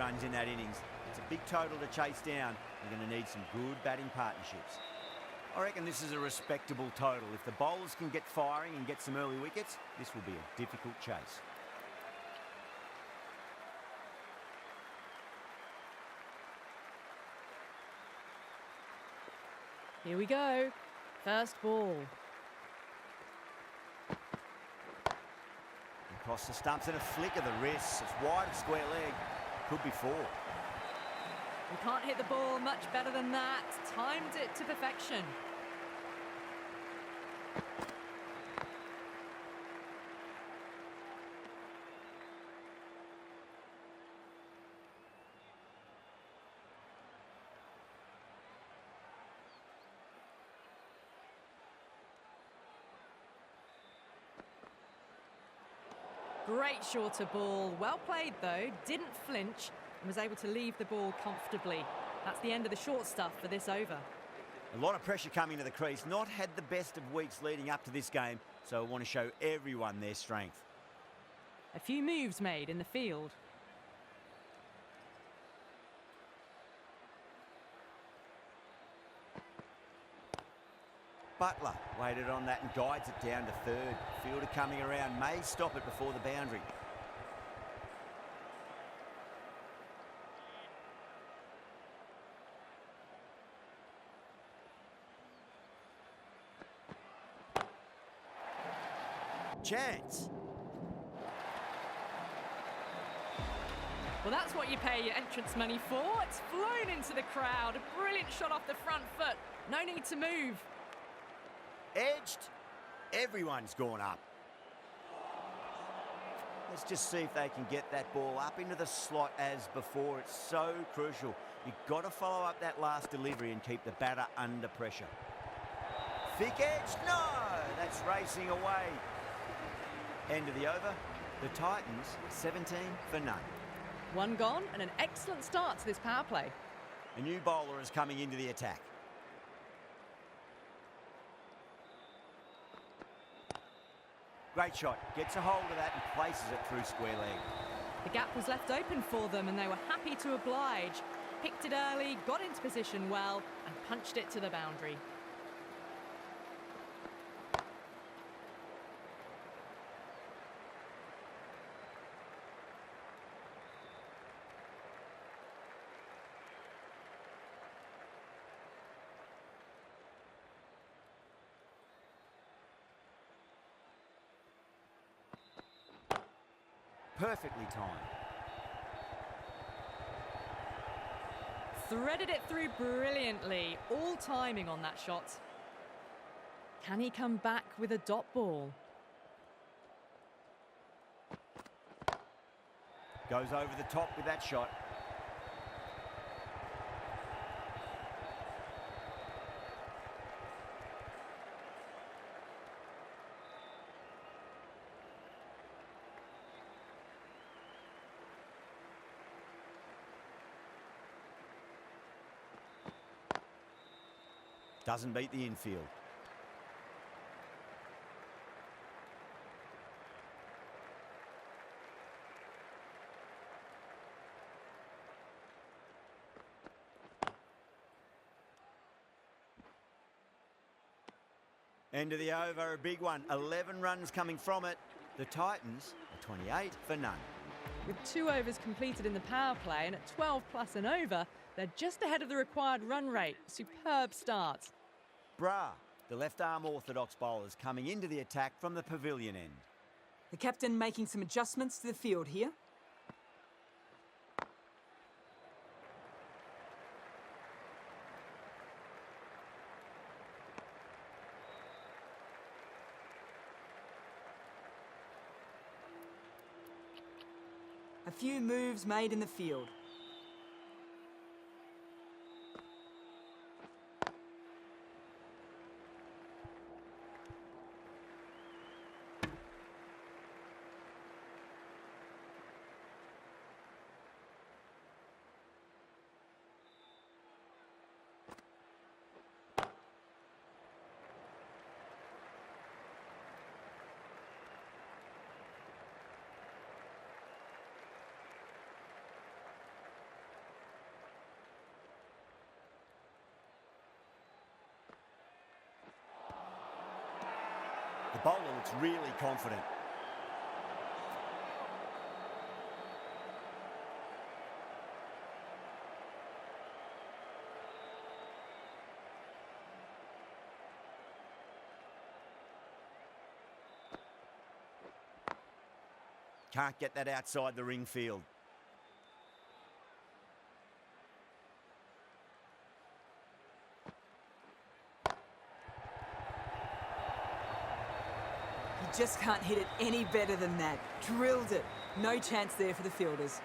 runs in that innings. It's a big total to chase down. They're going to need some good batting partnerships. I reckon this is a respectable total. If the bowlers can get firing and get some early wickets, this will be a difficult chase. Here we go. First ball. Across the stumps and a flick of the wrists. It's wide of square leg. Could be 4. You can't hit the ball much better than that. Timed it to perfection. Great shorter ball. Well played though. Didn't flinch and was able to leave the ball comfortably. That's the end of the short stuff for this over. A lot of pressure coming to the crease. Not had the best of weeks leading up to this game, so I want to show everyone their strength. A few moves made in the field. Butler waited on that and guides it down to third. Fielder coming around, may stop it before the boundary. Chance. Well, that's what you pay your entrance money for. It's flown into the crowd. A brilliant shot off the front foot. No need to move. Edged. Everyone's gone up. Let's just see if they can get that ball up into the slot as before. It's so crucial. You've got to follow up that last delivery and keep the batter under pressure. Thick edge. No! That's racing away. End of the over. The Titans, 17 for none. One gone and an excellent start to this power play. A new bowler is coming into the attack. Great shot. Gets a hold of that and places it through square leg. The gap was left open for them and they were happy to oblige. Picked it early, got into position well and punched it to the boundary. Perfectly timed. Threaded it through brilliantly. All timing on that shot. Can he come back with a dot ball? Goes over the top with that shot. Doesn't beat the infield. End of the over, a big one. 11 runs coming from it. The Titans are 28 for none. With 2 overs completed in the power play and at 12 plus and over, they're just ahead of the required run rate. Superb start. Bra, the left-arm orthodox bowlers coming into the attack from the pavilion end. The captain making some adjustments to the field here. A few moves made in the field. bowler looks really confident. Can't get that outside the ring field. You just can't hit it any better than that. Drilled it. No chance there for the fielders.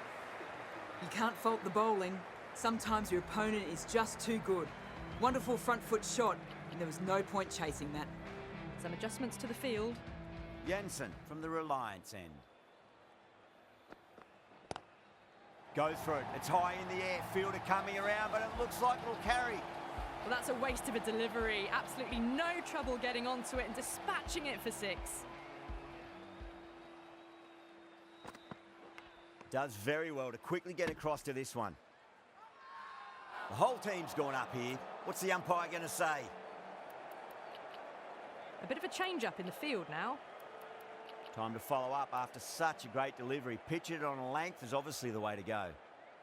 You can't fault the bowling. Sometimes your opponent is just too good. Wonderful front foot shot, and there was no point chasing that. Some adjustments to the field. Jensen from the Reliance end. Go for it. It's high in the air. Fielder coming around, but it looks like it'll carry. Well, that's a waste of a delivery. Absolutely no trouble getting onto it and dispatching it for 6. Does very well to quickly get across to this one. The whole team's gone up here. What's the umpire going to say? A bit of a change-up in the field now. Time to follow up after such a great delivery. Pitch it on a length is obviously the way to go.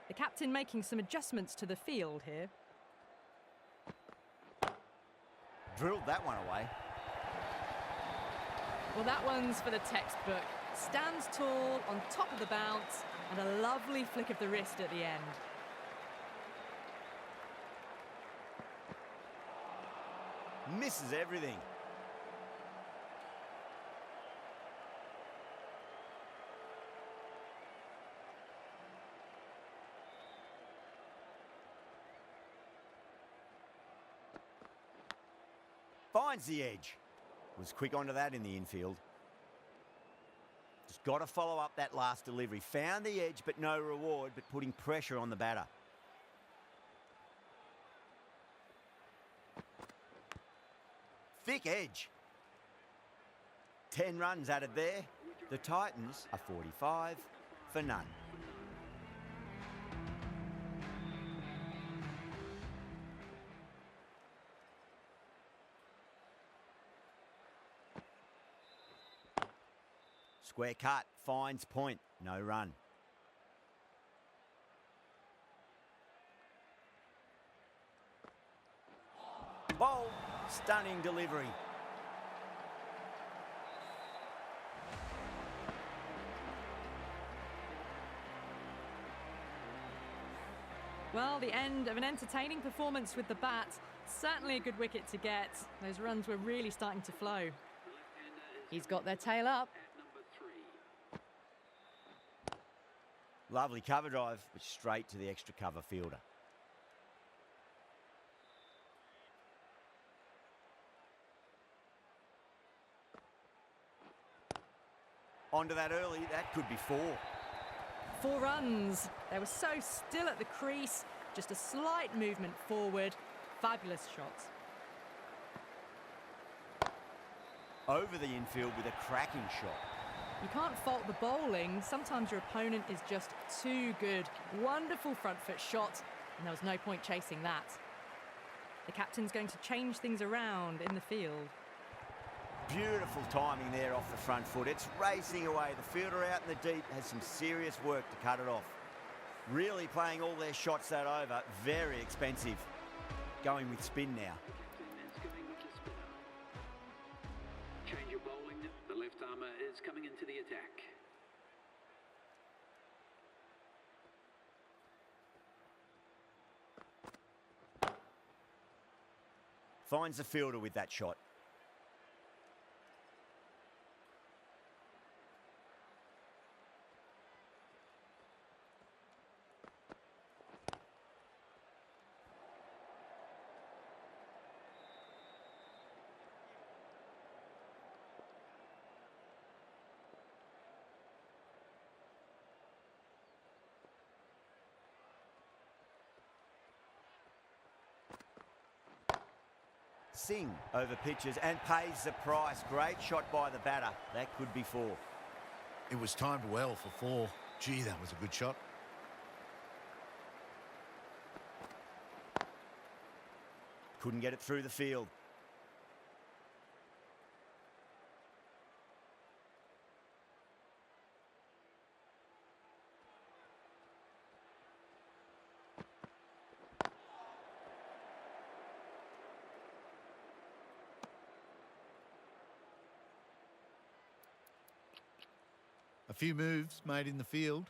The captain making some adjustments to the field here. Drilled that one away. Well, that one's for the textbook. Stands tall, on top of the bounce, and a lovely flick of the wrist at the end. Misses everything. Finds the edge. Was quick onto that in the infield. Just got to follow up that last delivery. Found the edge, but no reward, but putting pressure on the batter. Thick edge. 10 runs added there. The Titans are 45 for none. Square cut, finds point, no run. Bowl, stunning delivery. Well, the end of an entertaining performance with the bat. Certainly a good wicket to get. Those runs were really starting to flow. He's got their tail up. Lovely cover drive, but straight to the extra cover fielder. Onto that early, that could be 4. 4 runs. They were so still at the crease. Just a slight movement forward. Fabulous shot. Over the infield with a cracking shot. You can't fault the bowling. Sometimes your opponent is just too good. Wonderful front foot shot, and there was no point chasing that. The captain's going to change things around in the field. Beautiful timing there off the front foot. It's racing away. The fielder out in the deep has some serious work to cut it off. Really playing all their shots that over. Very expensive. Going with spin now. Change of bowling. The left armour is coming into the attack. Finds the fielder with that shot. Singh over pitches and pays the price. Great shot by the batter. That could be 4. It was timed well for 4. Gee, that was a good shot. Couldn't get it through the field. few moves made in the field.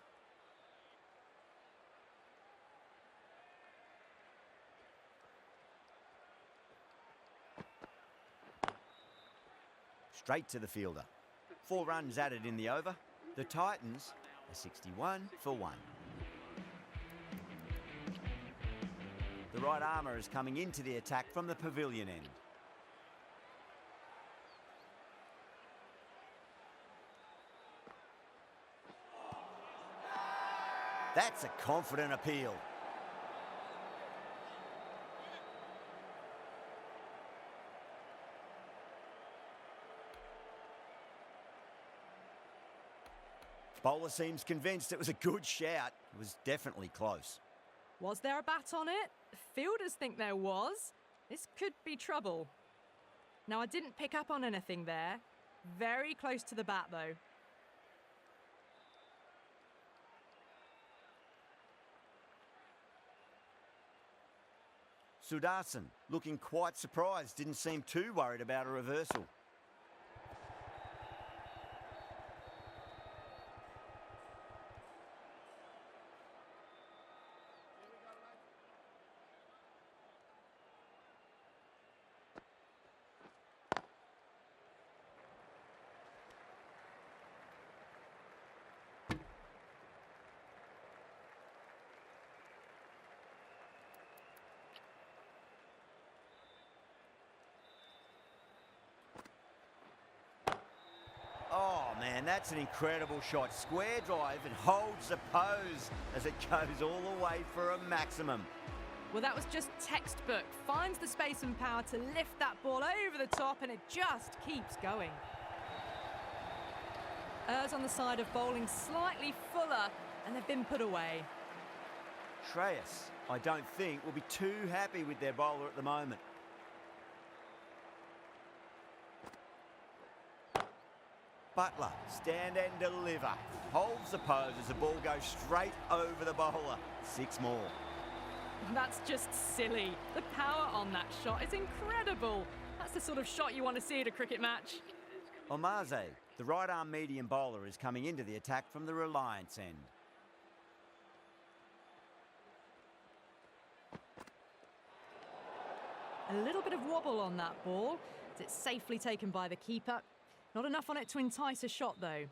Straight to the fielder. 4 runs added in the over. The Titans are 61 for 1. The right armour is coming into the attack from the pavilion end. That's a confident appeal. Bowler seems convinced it was a good shout. It was definitely close. Was there a bat on it? Fielders think there was. This could be trouble. Now, I didn't pick up on anything there. Very close to the bat, though. Sudarshan looking quite surprised, didn't seem too worried about a reversal. Oh man, that's an incredible shot. Square drive and holds the pose as it goes all the way for a maximum. Well, that was just textbook. Finds the space and power to lift that ball over the top, and it just keeps going. Errs on the side of bowling slightly fuller, and they've been put away. Shreyas, I don't think, will be too happy with their bowler at the moment. Butler, stand and deliver. Holds the pose as the ball goes straight over the bowler. 6 more. That's just silly. The power on that shot is incredible. That's the sort of shot you want to see at a cricket match. Omaze, the right arm medium bowler, is coming into the attack from the Reliance end. A little bit of wobble on that ball. It's safely taken by the keeper. Not enough on it to entice a shot, though.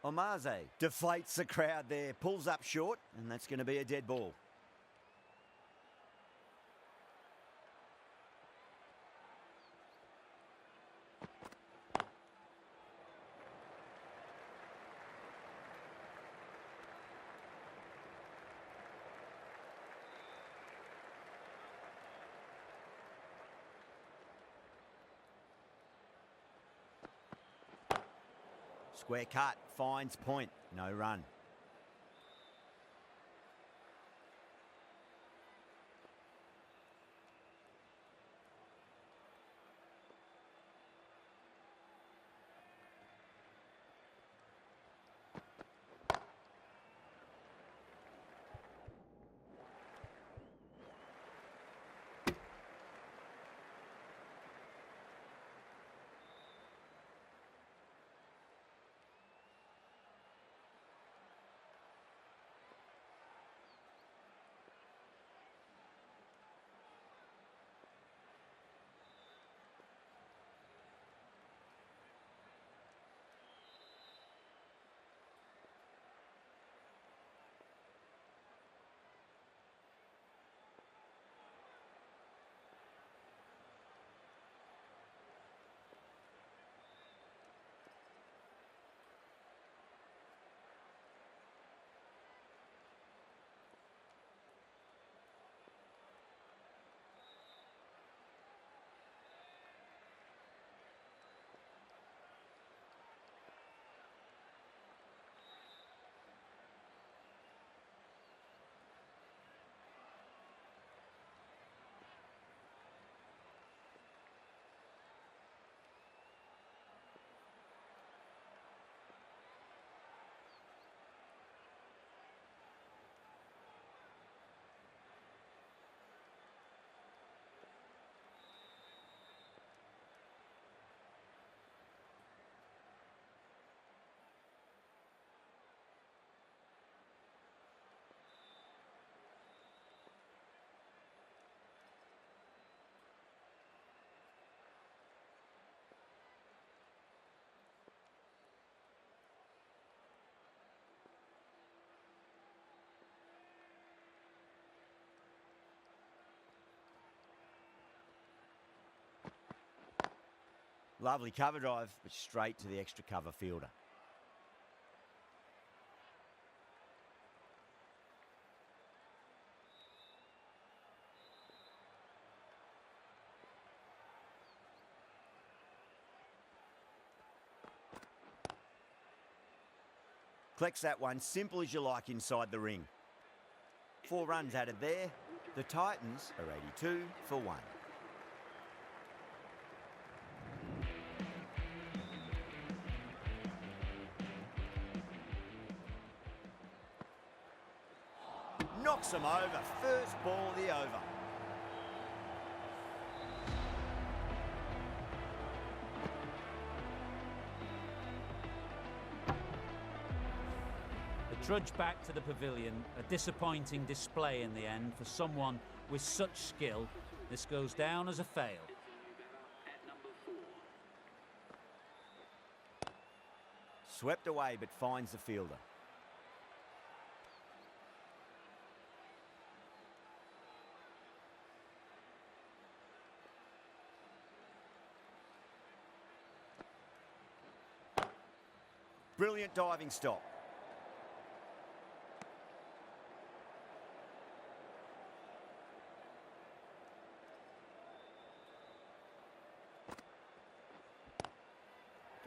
Omaze deflates the crowd there, pulls up short, and that's going to be a dead ball. Square cut, finds point, no run. Lovely cover drive, but straight to the extra cover fielder. Collects that one, simple as you like inside the ring. 4 runs added there. The Titans are 82 for 1. Knocks them over. First ball of the over. Trudge back to the pavilion. A disappointing display in the end for someone with such skill. This goes down as a fail. At number 4. Swept away but finds the fielder. Brilliant diving stop.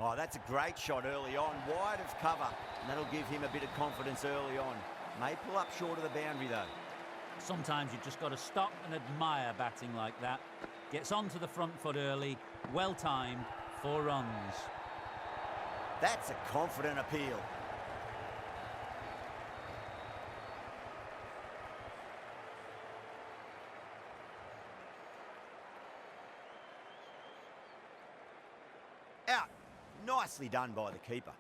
Oh, that's a great shot early on, wide of cover, and that'll give him a bit of confidence early on. May pull up short of the boundary though. Sometimes you've just got to stop and admire batting like that. Gets onto the front foot early, well timed, 4 runs. That's a confident appeal. Out. Nicely done by the keeper.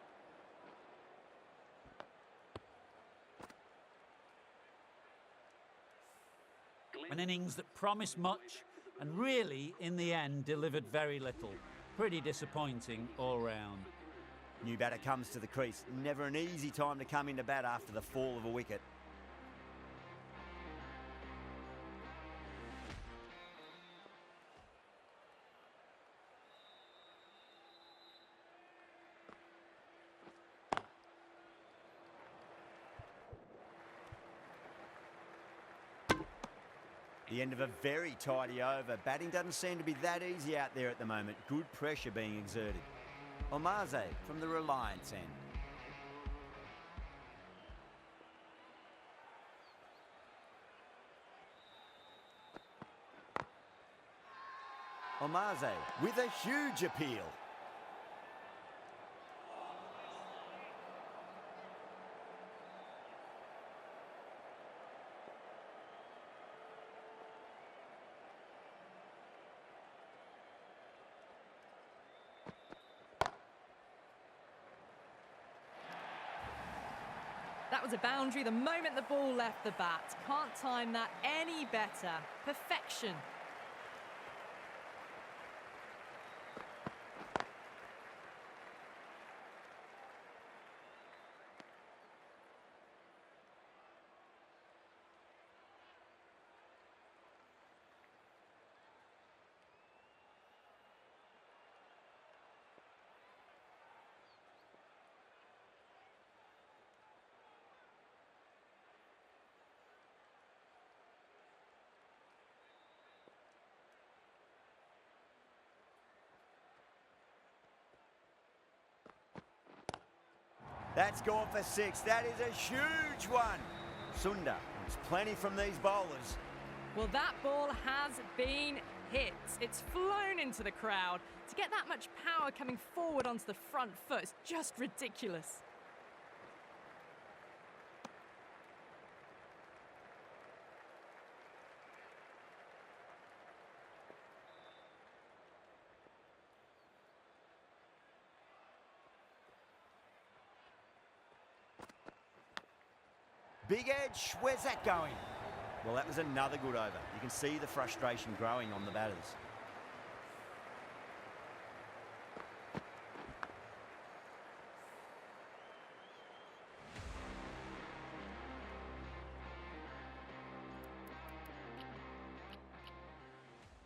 An innings that promised much and really, in the end, delivered very little. Pretty disappointing all round. New batter comes to the crease. Never an easy time to come into bat after the fall of a wicket. The end of a very tidy over. Batting doesn't seem to be that easy out there at the moment. Good pressure being exerted. Omaze from the Reliance end. Omaze with a huge appeal. That was a boundary the moment the ball left the bat. Can't time that any better. Perfection. That's gone for 6. That is a huge one. Sunda wants plenty from these bowlers. Well, that ball has been hit. It's flown into the crowd. To get that much power coming forward onto the front foot is just ridiculous. Big edge, where's that going? Well, that was another good over. You can see the frustration growing on the batters.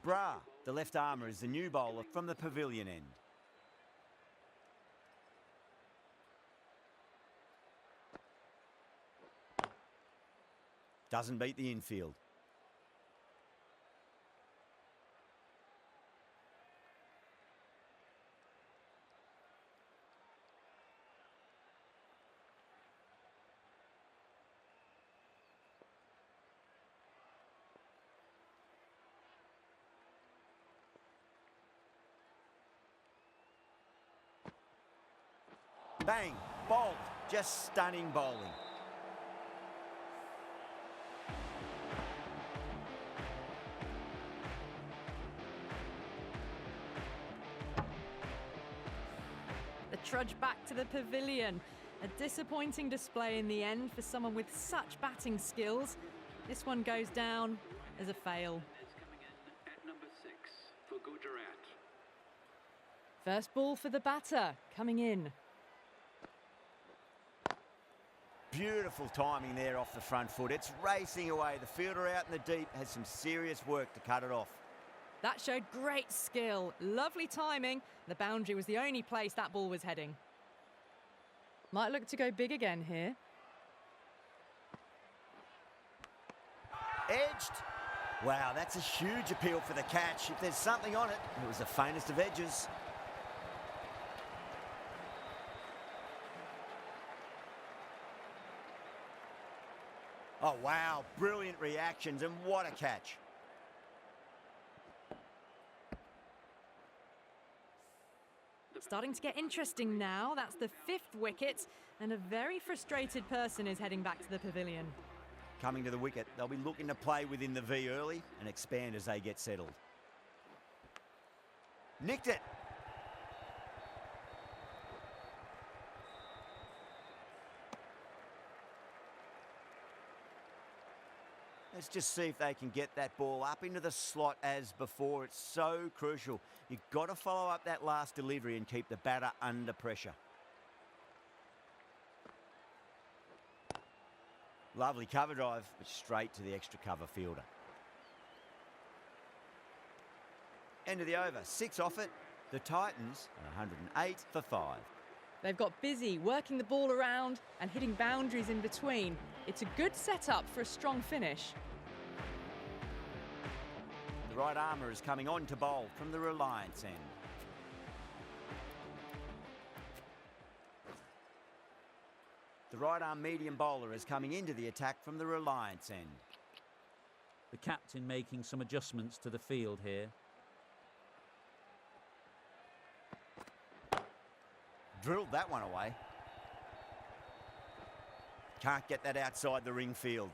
Bra, the left armour, is the new bowler from the pavilion end. Doesn't beat the infield. Bang, bowled, just stunning bowling. The trudge back to the pavilion. A disappointing display in the end for someone with such batting skills. This one goes down as a fail. Is coming in at number 6 for Gujarat. First ball for the batter, coming in. Beautiful timing there off the front foot. It's racing away. The fielder out in the deep has some serious work to cut it off. That showed great skill, lovely timing. The boundary was the only place that ball was heading. Might look to go big again here. Edged. Wow, that's a huge appeal for the catch. If there's something on it, it was the faintest of edges. Oh, wow, brilliant reactions, and what a catch. Starting to get interesting now. That's the 5th wicket, and a very frustrated person is heading back to the pavilion. Coming to the wicket, they'll be looking to play within the V early and expand as they get settled. Nicked it. Let's just see if they can get that ball up into the slot as before. It's so crucial. You've got to follow up that last delivery and keep the batter under pressure. Lovely cover drive, but straight to the extra cover fielder. End of the over, 6 off it. The Titans are 108 for 5. They've got busy working the ball around and hitting boundaries in between. It's a good setup for a strong finish. The right armour is coming on to bowl from the Reliance end. The right arm medium bowler is coming into the attack from the Reliance end. The captain making some adjustments to the field here. Drilled that one away. Can't get that outside the ring field.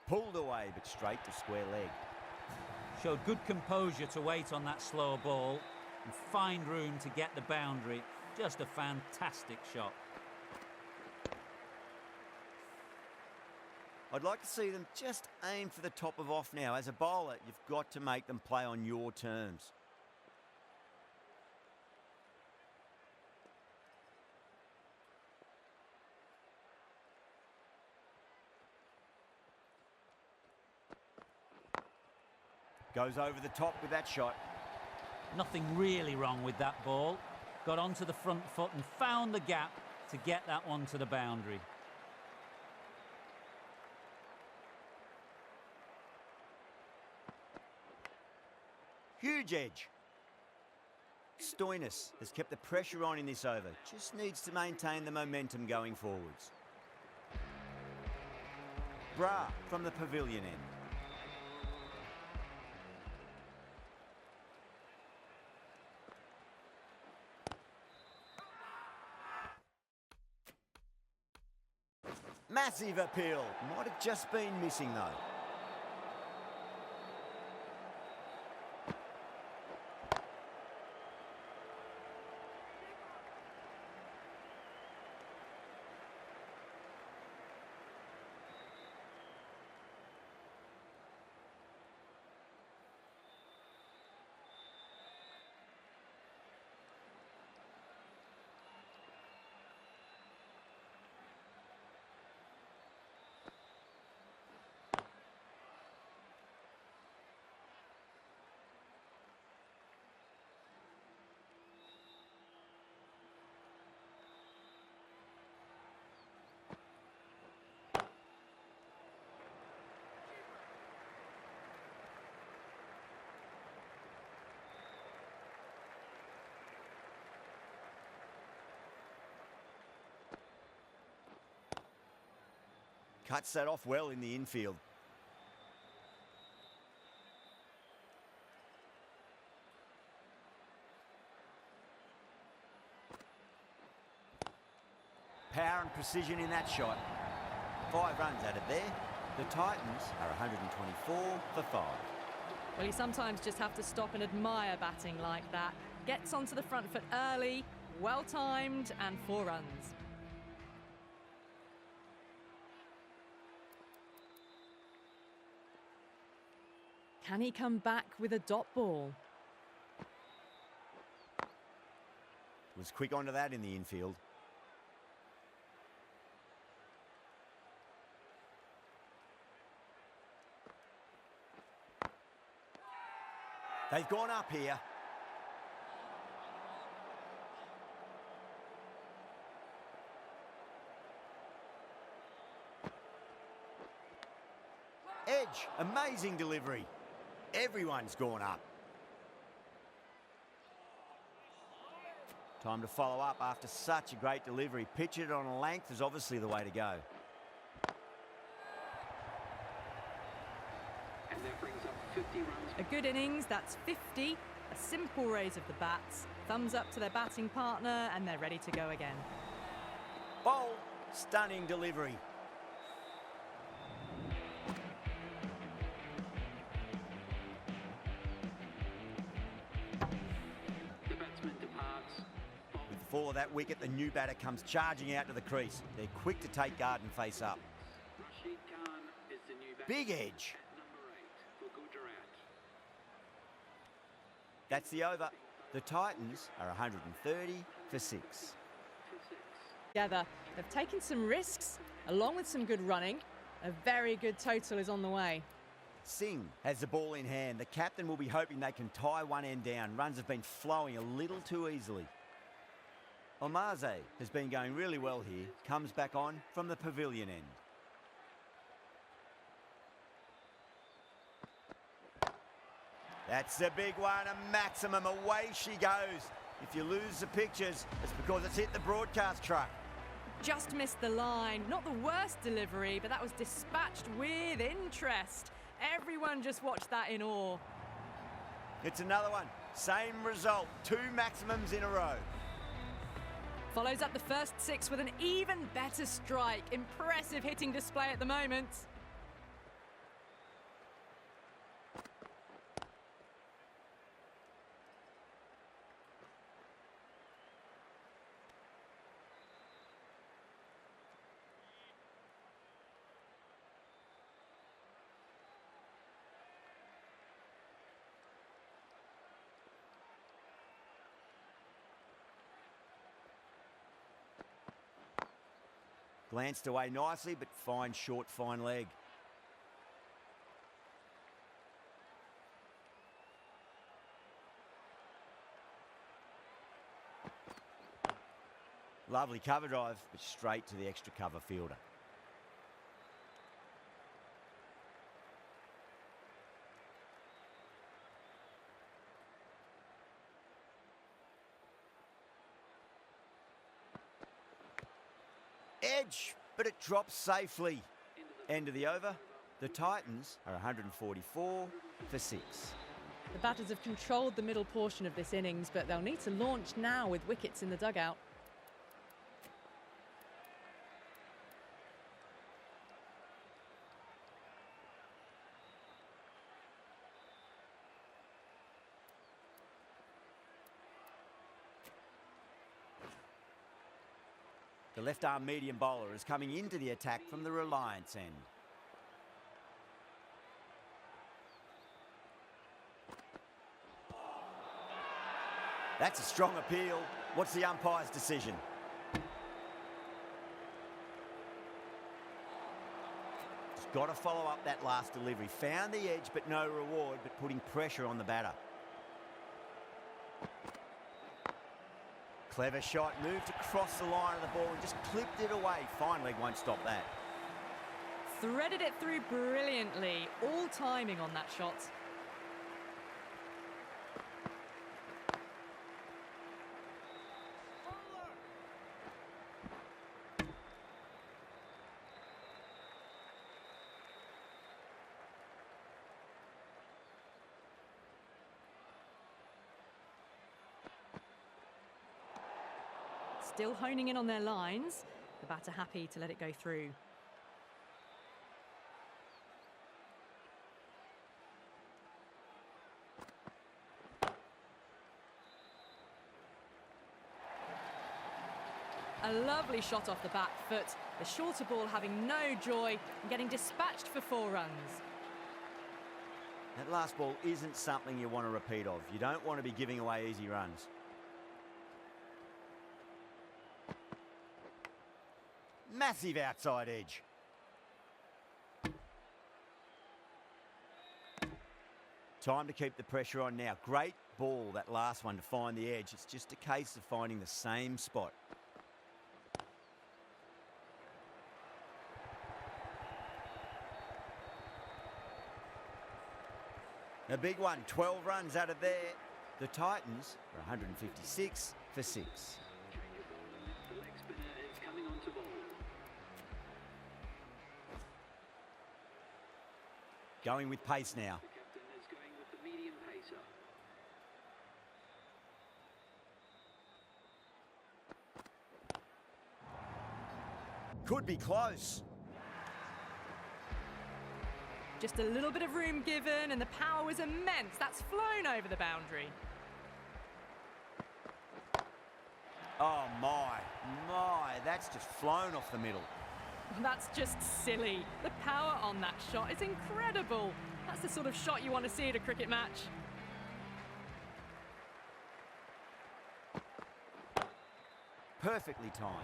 Pulled away, but straight to square leg. Showed good composure to wait on that slower ball and find room to get the boundary. Just a fantastic shot. I'd like to see them just aim for the top of off now. As a bowler, you've got to make them play on your terms. Goes over the top with that shot. Nothing really wrong with that ball. Got onto the front foot and found the gap to get that one to the boundary. Huge edge. Stoinis has kept the pressure on in this over. Just needs to maintain the momentum going forwards. Bra from the pavilion end. Massive appeal. Might have just been missing though. Cuts that off well in the infield. Power and precision in that shot. 5 runs out of there. The Titans are 124 for 5. Well, you sometimes just have to stop and admire batting like that. Gets onto the front foot early, well timed, and 4 runs. Can he come back with a dot ball? Was quick onto that in the infield. They've gone up here. Edge, amazing delivery. Everyone's gone up. Time to follow up after such a great delivery. Pitch it on a length is obviously the way to go. And that brings up 50 runs. A good innings, that's 50. A simple raise of the bats. Thumbs up to their batting partner, and they're ready to go again. Bold, stunning delivery. The batsman departs. With the fall of that wicket, the new batter comes charging out to the crease. They're quick to take guard and face up. Rashid Khan is the new batsman. Big edge. At number 8 for Gujarat. That's the over. The Titans are 130 for 6. Together, they've taken some risks, along with some good running. A very good total is on the way. Singh has the ball in hand. The captain will be hoping they can tie one end down. Runs have been flowing a little too easily. Omaze has been going really well here. Comes back on from the pavilion end. That's the big one, a maximum. Away she goes. If you lose the pictures, it's because it's hit the broadcast truck. Just missed the line. Not the worst delivery, but that was dispatched with interest. Everyone just watched that in awe. It's another one. Same result. 2 maximums in a row. Follows up the first 6 with an even better strike. Impressive hitting display at the moment. Glanced away nicely, but fine short, fine leg. Lovely cover drive, but straight to the extra cover fielder. edge, but it drops safely. End of the over. The Titans are 144 for 6. The batters have controlled the middle portion of this innings, but they'll need to launch now with wickets in the dugout. The left-arm medium bowler is coming into the attack from the Reliance end. That's a strong appeal. What's the umpire's decision? He's got to follow up that last delivery. Found the edge, but no reward, but putting pressure on the batter. Clever shot, moved across the line of the ball and just clipped it away. Fine leg won't stop that. Threaded it through brilliantly. All timing on that shot. Still honing in on their lines. The batter happy to let it go through. A lovely shot off the back foot. The shorter ball having no joy and getting dispatched for 4 runs. That last ball isn't something you want to repeat of. You don't want to be giving away easy runs. Massive outside edge. Time to keep the pressure on now. Great ball, that last one, to find the edge. It's just a case of finding the same spot. A big one, 12 runs out of there. The Titans are 156 for 6. The leg spinner is coming on to bowl. Going with pace now. The captain is going with the medium pacer. Could be close. Just a little bit of room given and the power was immense. That's flown over the boundary. Oh my, that's just flown off the middle. That's just silly. The power on that shot is incredible. That's the sort of shot you want to see at a cricket match. Perfectly timed.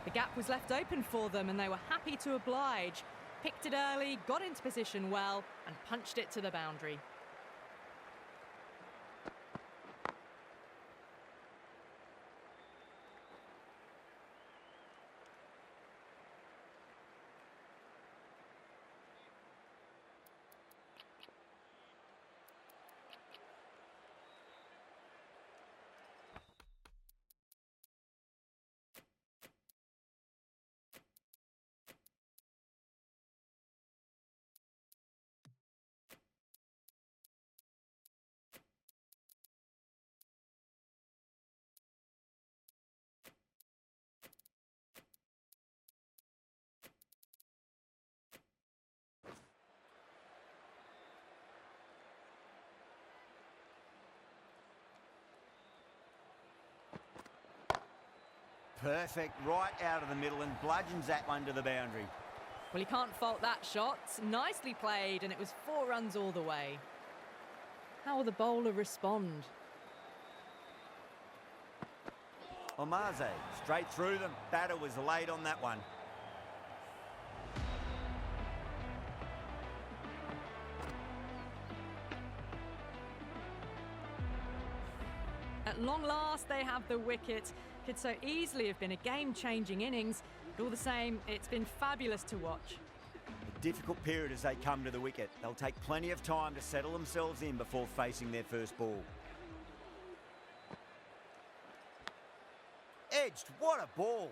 The gap was left open for them and they were happy to oblige. Picked it early, got into position well and punched it to the boundary. Perfect, right out of the middle and bludgeons that one to the boundary. Well, you can't fault that shot. Nicely played, and it was 4 runs all the way. How will the bowler respond? Omaze, straight through them. Batter was late on that one. At long last, they have the wicket. Could so easily have been a game-changing innings. But all the same, it's been fabulous to watch. A difficult period as they come to the wicket. They'll take plenty of time to settle themselves in before facing their first ball. Edged, what a ball.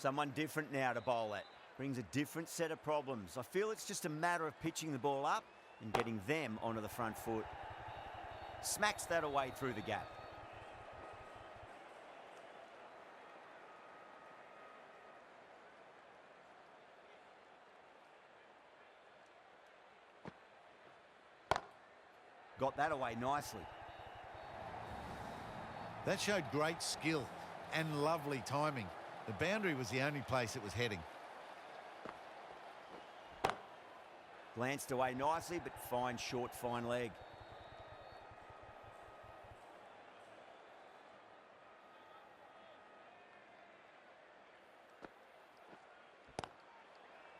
Someone different now to bowl at. Brings a different set of problems. I feel it's just a matter of pitching the ball up and getting them onto the front foot. Smacks that away through the gap. Got that away nicely. That showed great skill and lovely timing. The boundary was the only place it was heading. Glanced away nicely, but fine short, fine leg.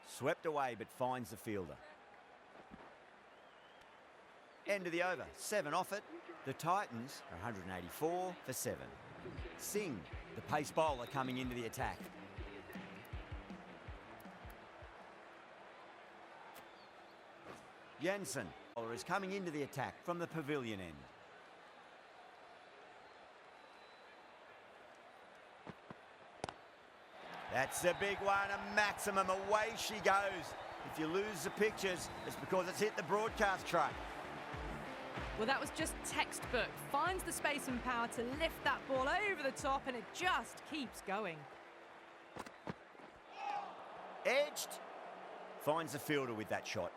Swept away, but finds the fielder. End of the over. 7 off it. The Titans are 184 for 7. Singh, the pace bowler, coming into the attack. Jensen is coming into the attack from the pavilion end. That's a big one, a maximum. Away she goes. If you lose the pictures, it's because it's hit the broadcast truck. Well, that was just textbook. Finds the space and power to lift that ball over the top, and it just keeps going. Edged. Finds the fielder with that shot.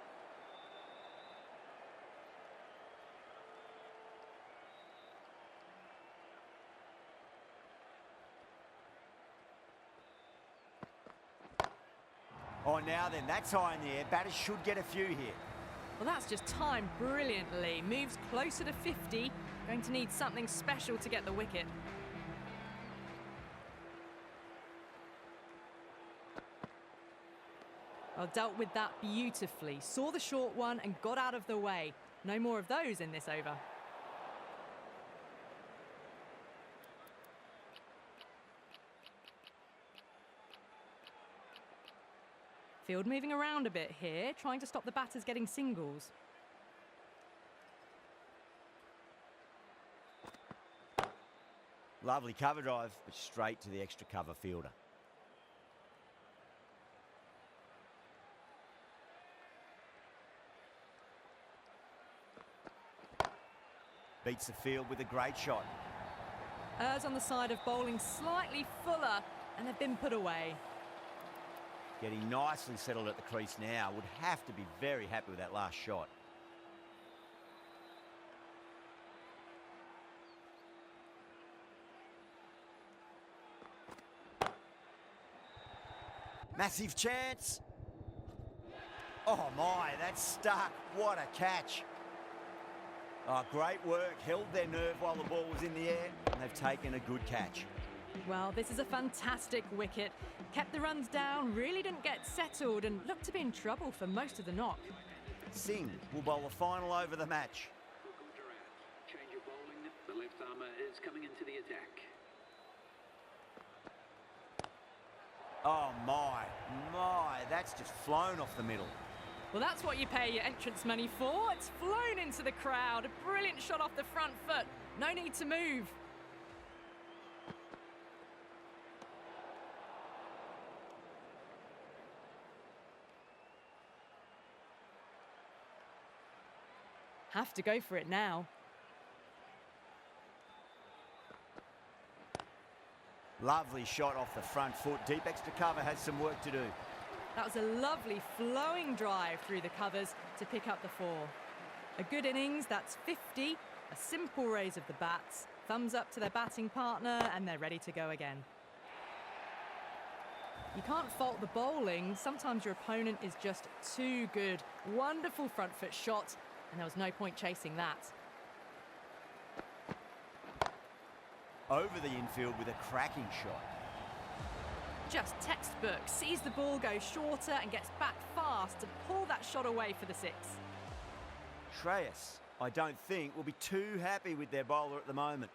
Oh, now then, that's high in the air. Batters should get a few here. Well, that's just timed brilliantly. Moves closer to 50. Going to need something special to get the wicket. Well, dealt with that beautifully. Saw the short one and got out of the way. No more of those in this over. Field moving around a bit here, trying to stop the batters getting singles. Lovely cover drive, but straight to the extra cover fielder. Beats the field with a great shot. Errs on the side of bowling slightly fuller, and they've been put away. Getting nicely settled at the crease now. Would have to be very happy with that last shot. Massive chance. Oh my, that's stuck. What a catch. Oh, great work. Held their nerve while the ball was in the air, and they've taken a good catch. Well, this is a fantastic wicket. Kept the runs down, really didn't get settled, and looked to be in trouble for most of the knock. Singh will bowl the final over the match. Change of bowling. The left armour is coming into the attack. Oh my, that's just flown off the middle. Well, that's what you pay your entrance money for. It's flown into the crowd. A brilliant shot off the front foot. No need to move. Have to go for it now. Lovely shot off the front foot. Deep extra cover has some work to do. That was a lovely flowing drive through the covers to pick up the 4. A good innings, that's 50. A simple raise of the bats. Thumbs up to their batting partner, and they're ready to go again. You can't fault the bowling. Sometimes your opponent is just too good. Wonderful front foot shot, and there was no point chasing that. Over the infield with a cracking shot. Just textbook. Sees the ball go shorter and gets back fast to pull that shot away for the 6. Shreyas, I don't think, will be too happy with their bowler at the moment.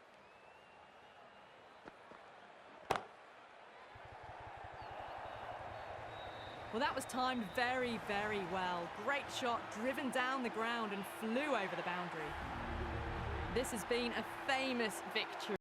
Well, that was timed very, very well. Great shot, driven down the ground and flew over the boundary. This has been a famous victory.